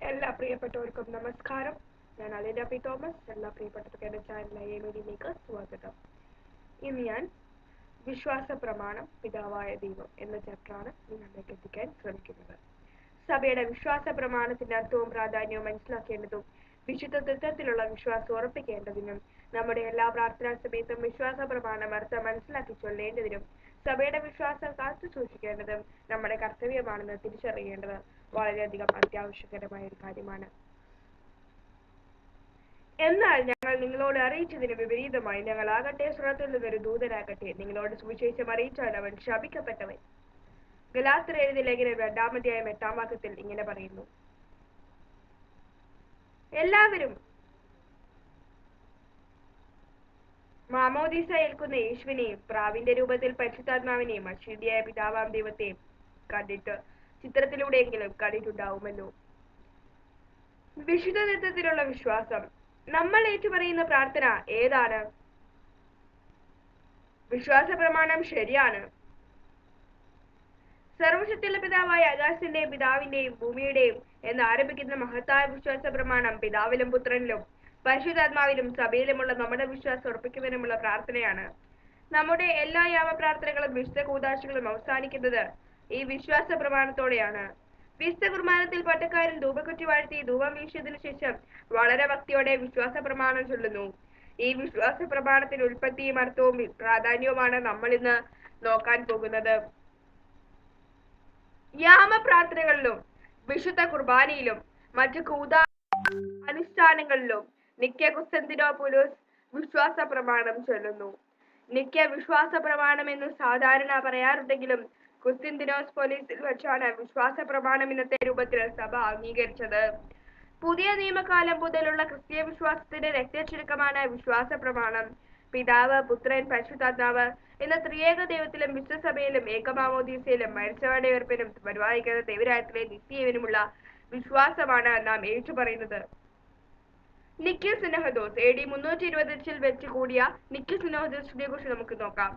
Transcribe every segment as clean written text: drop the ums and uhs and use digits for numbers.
എല്ലാ പ്രിയപ്പെട്ടവർക്കും നമസ്കാരം. ഞാൻ അലിന പി തോമസ്. എല്ലാ പ്രിയപ്പെട്ടവർക്ക് എൻ്റെ ചാനലായ എമിലിയിലേക്ക് സ്വാഗതം. ഇന്ന് ഞാൻ വിശ്വാസ പ്രമാണം പിതാവായ ദൈവം എന്ന ചാപ്റ്ററാണ് നിങ്ങളിലേക്ക് എത്തിക്കാൻ ശ്രമിക്കുന്നത്. സഭയുടെ വിശ്വാസ പ്രമാണത്തിന്റെ അർത്ഥവും പ്രാധാന്യവും മനസ്സിലാക്കേണ്ടതും വിശുദ്ധ തത്വത്തിലുള്ള വിശ്വാസം ഉറപ്പിക്കേണ്ടതിനും നമ്മുടെ എല്ലാ പ്രാർത്ഥനാ സമയത്തും വിശ്വാസ പ്രമാണം അർത്ഥം മനസ്സിലാക്കി ചൊല്ലേണ്ടതിനും സഭയുടെ വിശ്വാസം കാത്തു സൂക്ഷിക്കേണ്ടതും നമ്മുടെ കർത്തവ്യമാണെന്ന് തിരിച്ചറിയേണ്ടത് വളരെയധികം അത്യാവശ്യകരമായ ഒരു കാര്യമാണ്. എന്നാൽ ഞങ്ങൾ നിങ്ങളോട് അറിയിച്ചതിന് വിപരീതമായി ഞങ്ങളാകട്ടെ സ്വർഗ്ഗത്തിൽ നിന്നൊരു ദൂതനാകട്ടെ നിങ്ങളോട് സുവിശേഷം അറിയിച്ചാൽ അവൻ ശപിക്കപ്പെട്ടവൻ. ഗലാത്യർ എഴുതിയ ലേഖനം 2-ാം അധ്യായം 8-ാം വാക്യത്തിൽ ഇങ്ങനെ പറയുന്നു. എല്ലാവരും മാമോദീസ ഏൽക്കുന്ന യേശുവിനെയും പ്രാവിന്റെ രൂപത്തിൽ പരിശുദ്ധാത്മാവിനെയും അശരീരിയായ പിതാവാം ദൈവത്തെയും കണ്ടിട്ട് ചിത്രത്തിലൂടെയെങ്കിലും കണ്ടിട്ടുണ്ടാവുമല്ലോ. വിശുദ്ധ തത്വത്തിലുള്ള വിശ്വാസം. നമ്മൾ ഏറ്റുപറയുന്ന പ്രാർത്ഥന ഏതാണ്? വിശ്വാസ പ്രമാണം ശരിയാണ്. സർവശക്തിയുള്ള പിതാവായ ആകാശത്തിന്റെയും പിതാവിന്റെയും ഭൂമിയുടെയും എന്ന് ആരംഭിക്കുന്ന മഹത്തായ വിശ്വാസ പ്രമാണം പിതാവിലും പുത്രനിലും പരിശുദ്ധാത്മാവിലും സഭയിലുമുള്ള നമ്മുടെ വിശ്വാസം ഉറപ്പിക്കുന്നതിനുമുള്ള പ്രാർത്ഥനയാണ്. നമ്മുടെ എല്ലാ യാമപ്രാർത്ഥനകളും വിശുദ്ധ കൂദാശകളും അവസാനിക്കുന്നത് ഈ വിശ്വാസ പ്രമാണത്തോടെയാണ്. വിശുദ്ധ കുർബാനത്തിൽ പട്ടക്കാരൻ ധൂപക്കുറ്റി വാഴ്ത്തി ധൂപം വീശിയതിനു ശേഷം വളരെ ഭക്തിയോടെ വിശ്വാസ പ്രമാണം ചൊല്ലുന്നു. ഈ വിശ്വാസ പ്രമാണത്തിന്റെ ഉൽപ്പത്തിയും അർത്ഥവും പ്രാധാന്യവുമാണ് നമ്മൾ ഇന്ന് നോക്കാൻ പോകുന്നത്. യാമപ്രാർത്ഥനകളിലും വിശുദ്ധ കുർബാനയിലും മറ്റു അനുഷ്ഠാനങ്ങളിലും നിത്യ കുസ്തന്തിനോപ്പുലോസ് വിശ്വാസ പ്രമാണം ചൊല്ലുന്നു. നിത്യ വിശ്വാസ പ്രമാണം എന്ന് സാധാരണ പറയാറുണ്ടെങ്കിലും കുസ്തന്തിനോസ് പോലീസിൽ വെച്ചാണ് വിശ്വാസ പ്രമാണം ഇന്നത്തെ രൂപത്തിൽ സഭ അംഗീകരിച്ചത്. പുതിയ നിയമകാലം മുതലുള്ള ക്രിസ്തീയ വിശ്വാസത്തിന്റെ രക്തചുരുക്കമാണ് വിശ്വാസ പ്രമാണം. പിതാവ്, പുത്രൻ, പരിശുദ്ധാത്മാവ് എന്ന ത്രിയേക ദൈവത്തിലും വിശ്വസഭയിലും ഏകമാമോദീസയിലും മരിച്ചവരുടെ ഉയർപ്പിനും പരിപാലിക്കുന്ന ദൈവരാജ്യത്തിലെ നിത്യജീവനുമുള്ള വിശ്വാസമാണ് നാം ഏറ്റുപറയുന്നത്. നിക്യ സിനഹദോസ് AD 325 വെച്ച് കൂടിയ നിക്യ സിനഹദോസിനെ കുറിച്ച് നമുക്ക് നോക്കാം.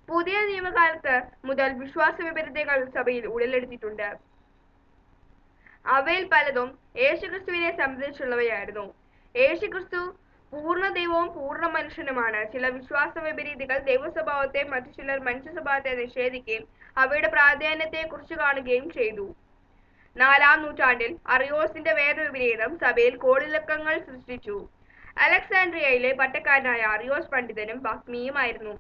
പുതിയ നിയമകാലത്ത് മുതൽ വിശ്വാസ വിപരീതങ്ങൾ സഭയിൽ ഉടലെടുത്തിട്ടുണ്ട്. അവയിൽ പലതും യേശുക്രിസ്തുവിനെ സംബന്ധിച്ചുള്ളവയായിരുന്നു. യേശുക്രിസ്തു പൂർണ്ണ ദൈവവും പൂർണ്ണ മനുഷ്യനുമാണ്. ചില വിശ്വാസ വിപരീതികൾ ദൈവസ്വഭാവത്തെ മറ്റു ചിലർ മനുഷ്യ സ്വഭാവത്തെ നിഷേധിക്കുകയും അവയുടെ പ്രാധാന്യത്തെ കുറിച്ച് കാണുകയും ചെയ്തു. 4-ാം നൂറ്റാണ്ടിൽ അറിയോസിന്റെ വേദവിപരീതം സഭയിൽ കോളിളക്കങ്ങൾ സൃഷ്ടിച്ചു. അലക്സാൻഡ്രിയയിലെ പട്ടക്കാരനായ അറിയോസ് പണ്ഡിതനും ഭഗ്മിയുമായിരുന്നു.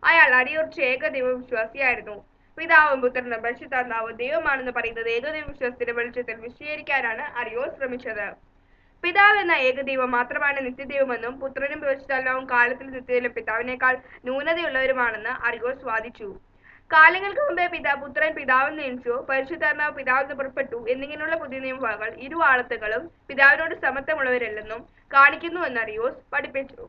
അയാൾ അടിയുറച്ച ഏകദൈവ വിശ്വാസിയായിരുന്നു. പിതാവും പുത്രനും പരിശുദ്ധാത്മാവും ദൈവമാണെന്ന് പറയുന്നത് ഏകദൈവ വിശ്വാസത്തിന്റെ വെളിച്ചത്തിൽ വിശദീകരിക്കാനാണ് അറിയോസ് ശ്രമിച്ചത്. പിതാവ് എന്ന ഏകദൈവം മാത്രമാണ് നിത്യദൈവമെന്നും പുത്രനും പരിശുദ്ധാത്മാവും കാലത്തിൽ നിത്യതയിലും പിതാവിനേക്കാൾ ന്യൂനതയുള്ളവരുമാണെന്ന് അറിയോസ് വാദിച്ചു. കാലങ്ങൾക്ക് മുമ്പേ പുത്രൻ പിതാവിൽ നിന്ന് ജനിച്ചു, പരിശുദ്ധാത്മാവ് പിതാവിൽ നിന്ന് പുറപ്പെട്ടു എന്നിങ്ങനെയുള്ള പുതിയ നിയമഭാഗങ്ങൾ ഇരു ആളത്തുകളും പിതാവിനോട് സമത്വമുള്ളവരല്ലെന്നും കാണിക്കുന്നുവെന്ന് അറിയോസ് പഠിപ്പിച്ചു.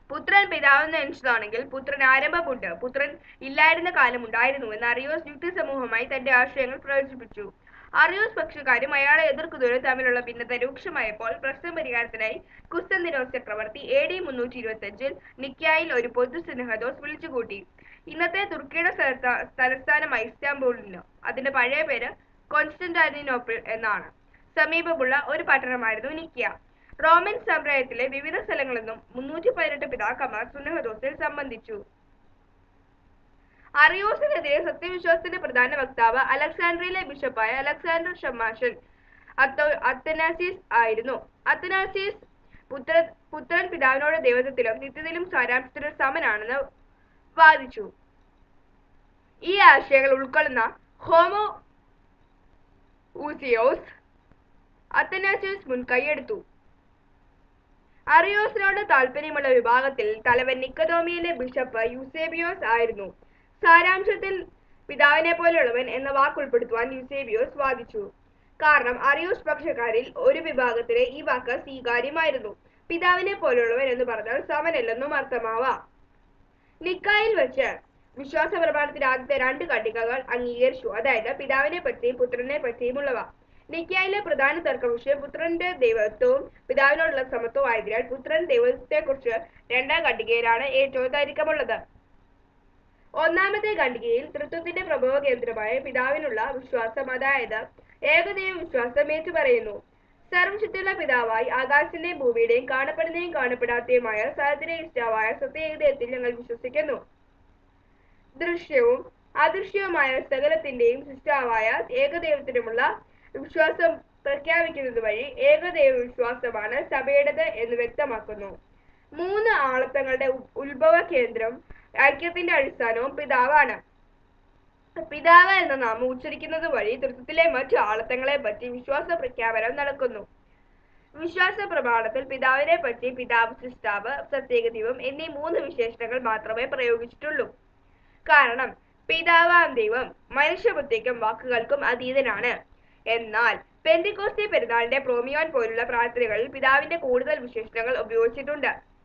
പുത്രൻ പിതാവിൽ നിന്ന് ജനിച്ചതാണെങ്കിൽ പുത്രൻ ആരംഭമുണ്ട്, പുത്രൻ ഇല്ലായിരുന്ന കാലം ഉണ്ടായിരുന്നു എന്ന് അറിയോസ് യുക്തി സമൂഹമായി തന്റെ ആശയങ്ങൾ പ്രദർശിപ്പിച്ചു. അറിയോസ് പക്ഷക്കാരും അയാളെ എതിർക്കുന്നവരും തമ്മിലുള്ള ഭിന്നത രൂക്ഷമായപ്പോൾ പ്രശ്ന പരിഹാരത്തിനായി കുസ്തന്തിനോസ് ചക്രവർത്തി AD 325 നിക്യായിൽ ഒരു പൊതു സിനഹദോസ് വിളിച്ചുകൂട്ടി. ഇന്നത്തെ തുർക്കിയുടെ തലസ്ഥാനമായ ഇസ്താംബൂളിന് അതിന്റെ പഴയ പേര് കോൺസ്റ്റന്റൈനോപ്പിൾ എന്നാണ്. സമീപമുള്ള ഒരു പട്ടണമായിരുന്നു നിക്യ. റോമൻ സാമ്രാജ്യത്തിലെ വിവിധ സ്ഥലങ്ങളിൽ നിന്നും 318 പിതാക്കന്മാർ സുന്നഹദോസിൽ സംബന്ധിച്ചു. അറിയോസിനെതിരെ സത്യവിശ്വാസത്തിന്റെ പ്രധാന വക്താവ് അലക്സാൻഡ്രിയയിലെ ബിഷപ്പായ അലക്സാണ്ടർ ഷമാഷൻ അത്തനാസിസ് ആയിരുന്നു. അത്തനാസിസ് പുത്രൻ പിതാവിനോട് ദൈവത്വത്തിലും നിത്യതയിലും സാരാംശത്തിലും സമനാണെന്ന് വാദിച്ചു. ഈ ആശയങ്ങൾ ഉൾക്കൊള്ളുന്ന ഹോമോ ഊസിയോസ് അത്തനാസിസ് മുൻകൈയെടുത്തു. അറിയോസിനോട് താല്പര്യമുള്ള വിഭാഗത്തിൽ തലവൻ നിക്കതോമിയിലെ ബിഷപ്പ് യൂസേബിയോസ് ആയിരുന്നു. സാരാംശത്തിൽ പിതാവിനെ പോലെയുള്ളവൻ എന്ന വാക്ക് ഉൾപ്പെടുത്തുവാൻ യൂസേബിയോസ് വാദിച്ചു. കാരണം അറിയോസ് പക്ഷക്കാരിൽ ഒരു വിഭാഗത്തിന് ഈ വാക്ക് സ്വീകാര്യമായിരുന്നു. പിതാവിനെ പോലെയുള്ളവൻ എന്ന് പറഞ്ഞാൽ സമനല്ലെന്നും അർത്ഥമാവാം. നിക്കായിൽ വെച്ച് വിശ്വാസ പ്രമാണത്തിന്റെ ആദ്യത്തെ 2 ഖണ്ഡികകൾ അംഗീകരിച്ചു, അതായത് പിതാവിനെ പറ്റിയും പുത്രനെ പറ്റിയുമുള്ളവ. നിക്യായിലെ പ്രധാന തർക്ക വിഷയം പുത്രന്റെ ദൈവത്വവും പിതാവിനോടുള്ള സമത്വവും ആയതിനാൽ പുത്രൻ ദൈവത്വത്തെക്കുറിച്ച് 2-ാം ഖണ്ഡികയിലാണ് ഏറ്റവും തർക്കമുള്ളത്. 1-ാമത്തെ ഖണ്ഡികയിൽ തൃത്വത്തിന്റെ പ്രഭവ കേന്ദ്രമായ പിതാവിനുള്ള വിശ്വാസം, അതായത് ഏകദൈവ വിശ്വാസം ഏറ്റുപറയുന്നു. സർവശക്തിയുള്ള പിതാവായി ആകാശത്തിന്റെയും ഭൂമിയുടെയും കാണപ്പെടുന്നതും കാണപ്പെടാത്തതുമായ സകലത്തിന്റെയും സൃഷ്ടാവായ സത്യേകദൈവത്തിൽ ഞങ്ങൾ വിശ്വസിക്കുന്നു. ദൃശ്യവും അദൃശ്യവുമായ സകലത്തിന്റെയും സൃഷ്ടാവായ ഏകദൈവത്തിനുമുള്ള വിശ്വാസം പ്രഖ്യാപിക്കുന്നത് വഴി ഏകദൈവ വിശ്വാസമാണ് സഭയുടേത് എന്ന് വ്യക്തമാക്കുന്നു. മൂന്ന് ആളത്വങ്ങളുടെ ഉത്ഭവ കേന്ദ്രം ഐക്യത്തിന്റെ അടിസ്ഥാനവും പിതാവാണ്. പിതാവ് എന്ന നാമം ഉച്ചരിക്കുന്നത് വഴി തൃത്വത്തിലെ മറ്റു ആളത്വങ്ങളെ പറ്റി വിശ്വാസ പ്രഖ്യാപനം നടക്കുന്നു. വിശ്വാസ പ്രമാണത്തിൽ പിതാവിനെ പറ്റി പിതാവ്, സൃഷ്ടാവ്, പ്രത്യേകദൈവം എന്നീ മൂന്ന് വിശേഷണങ്ങൾ മാത്രമേ പ്രയോഗിച്ചിട്ടുള്ളൂ. കാരണം പിതാവാം ദൈവം മനുഷ്യബുദ്ധിക്കും വാക്കുകൾക്കും അതീതനാണ്. എന്നാൽ പെന്തിക്കോസ്തേ പെരുന്നാളിന്റെ പ്രോമിയോൻ പോലുള്ള പ്രാർത്ഥനകളിൽ പിതാവിന്റെ കൂടുതൽ വിശേഷണങ്ങൾ ഉപയോഗിച്ചിട്ടുണ്ട്.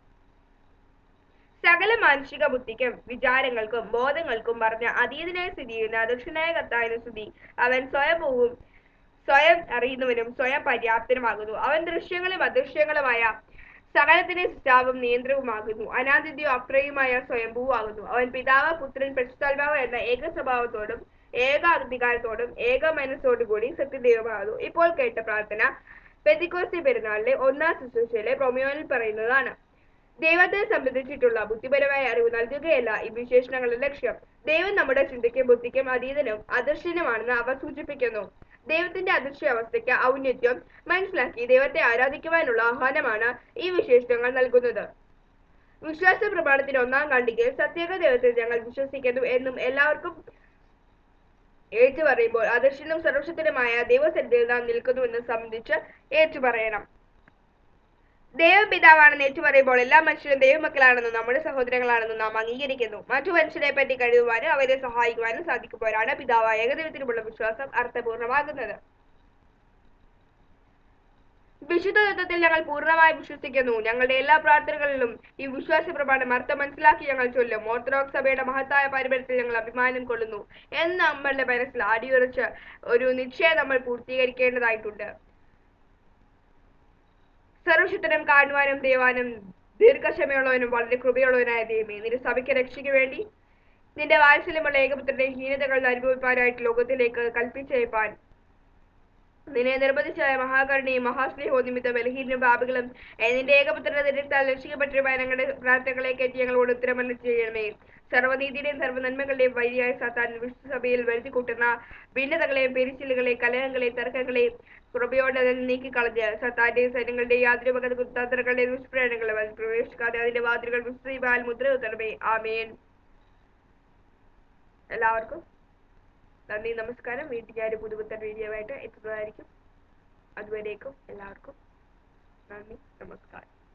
സകല മാനുഷിക ബുദ്ധിക്കും വിചാരങ്ങൾക്കും ബോധങ്ങൾക്കും പറഞ്ഞ അതീതനായി സ്ഥിതി ചെയ്യുന്ന അദൃശ്യനായ കർത്താവിന് സ്തുതി. അവൻ സ്വയംഭൂവും സ്വയം അറിയുന്നവനും സ്വയം പര്യാപ്തനുമാകുന്നു. അവൻ ദൃശ്യങ്ങളും അദൃശ്യങ്ങളുമായ സകലത്തിന്റെ സൃഷ്ടാവും നിയന്ത്രവുമാകുന്നു. അനാദിത്വവും അപ്രയുമായ സ്വയംഭൂവാകുന്നു. അവൻ പിതാവ്, പുത്രൻ, പരിശുദ്ധാത്മാവ് എന്ന ഏക സ്വഭാവത്തോടും ഏക അധികാരത്തോടും ഏക മനസ്സോടുകൂടി സത്യദൈവമാകുന്നു. ഇപ്പോൾ കേട്ട പ്രാർത്ഥന പെന്തിക്കോസ്തേ പെരുന്നാളിലെ ഒന്നാം ശുശ്രൂഷയിലെ പ്രോമിയോനിൽ പറയുന്നതാണ്. ദൈവത്തെ സംബന്ധിച്ചിട്ടുള്ള ബുദ്ധിപരമായ അറിവ് നൽകുകയല്ല ഈ വിശേഷണങ്ങളുടെ ലക്ഷ്യം. ദൈവം നമ്മുടെ ചിന്തയ്ക്കും ബുദ്ധിക്കും അതീതനും അദൃശ്യനുമാണെന്ന് അവ സൂചിപ്പിക്കുന്നു. ദൈവത്തിന്റെ അദൃശ്യാവസ്ഥയ്ക്ക് ഔന്നത്യം മനസ്സിലാക്കി ദൈവത്തെ ആരാധിക്കുവാനുള്ള ആഹ്വാനമാണ് ഈ വിശേഷണങ്ങൾ നൽകുന്നത്. വിശ്വാസ പ്രമാണത്തിന്റെ ഒന്നാം ഖണ്ഡികയിൽ സത്യേക ദൈവത്തിൽ ഞങ്ങൾ വിശ്വസിക്കുന്നു എന്നും എല്ലാവർക്കും ഏറ്റുപറയുമ്പോൾ അദൃശ്യനും സർവശക്തനുമായ ദൈവസന്നിധിയിൽ നാം നിൽക്കുന്നുവെന്ന് സംബന്ധിച്ച് ഏറ്റുപറയണം. ദൈവപിതാവാണെന്ന് ഏറ്റുപറയുമ്പോൾ എല്ലാ മനുഷ്യരും ദൈവമക്കളാണെന്നും നമ്മുടെ സഹോദരങ്ങളാണെന്നും നാം അംഗീകരിക്കുന്നു. മറ്റു മനുഷ്യരെ പറ്റി കഴിയുവാനും അവരെ സഹായിക്കുവാനും സാധിക്കുമ്പോഴാണ് പിതാവായ ഏകദൈവത്തിനുമുള്ള വിശ്വാസം അർത്ഥപൂർണമാകുന്നത്. വിശുദ്ധ തത്വത്തിൽ ഞങ്ങൾ പൂർണ്ണമായി വിശ്വസിക്കുന്നു. ഞങ്ങളുടെ എല്ലാ പ്രാർത്ഥനകളിലും ഈ വിശ്വാസ പ്രമാണം അർത്ഥം മനസ്സിലാക്കി ഞങ്ങൾ ചൊല്ലും. ഓർത്തഡോക്സ് സഭയുടെ മഹത്തായ പാരമ്പര്യത്തിൽ ഞങ്ങൾ അഭിമാനം കൊള്ളുന്നു എന്ന് നമ്മളുടെ മനസ്സിൽ അടിയുറച്ച് ഒരു നിശ്ചയം നമ്മൾ പൂർത്തീകരിക്കേണ്ടതായിട്ടുണ്ട്. സർവശക്തനും കാണുവാനും ദൈവാനും ദീർഘക്ഷമയുള്ളവനും വളരെ കൃപയുള്ളവനായ ദൈവമേ, നിന്റെ സഭയ്ക്ക് രക്ഷയ്ക്ക് വേണ്ടി നിന്റെ വാത്സല്യമുള്ള ഏകപുത്രന്റെ ഹീനതകൾ അനുഭവിപ്പാനായിട്ട് ലോകത്തിലേക്ക് കൽപ്പിച്ചയപ്പാൻ നിന്നെ നിർബന്ധിച്ചായ മഹാകരുണയും മഹാസ്നേഹവും നിമിത്തം ബലഹീനരും പാപികളും നിന്റെ ഏകപുത്രന്റെ ദരിദ്രത്താൽ രക്ഷിക്കപ്പെട്ടിരുമായ ഞങ്ങളുടെ പ്രാർത്ഥനകളെ കയറ്റി ഞങ്ങളോട് ഉത്തരമല്ല ചെയ്യണമേ. സർവ്വനീതിയുടെയും സർവ്വനന്മകളുടെയും വഴിയായ സാത്താൻ വിശുദ്ധ സഭയിൽ വരുത്തി കൂട്ടുന്ന ഭിന്നതകളെയും പെരിച്ചിലുകളെയും കലഹങ്ങളെയും തർക്കങ്ങളെയും കൃപയോടെ നീക്കിക്കളഞ്ഞ് സാത്താന്റെയും സൈന്യങ്ങളുടെയും യാതൊരു വക കുതന്ത്രങ്ങളുടെയും ദുഷ്പ്രേരണകളും അതിൽ പ്രവേശിക്കാതെ അതിന്റെ വാതിലുകൾ വിസ്തൃതിയാൽ മുദ്ര കുത്തണമേ. ആമേൻ. എല്ലാവർക്കും നന്ദി, നമസ്കാരം. വീട്ടിൽ ഞാൻ പുതുപുത്തൻ വീഡിയോ ആയിട്ട് എത്തുന്നതായിരിക്കും. അതുവരേക്കും എല്ലാവർക്കും നന്ദി, നമസ്കാരം.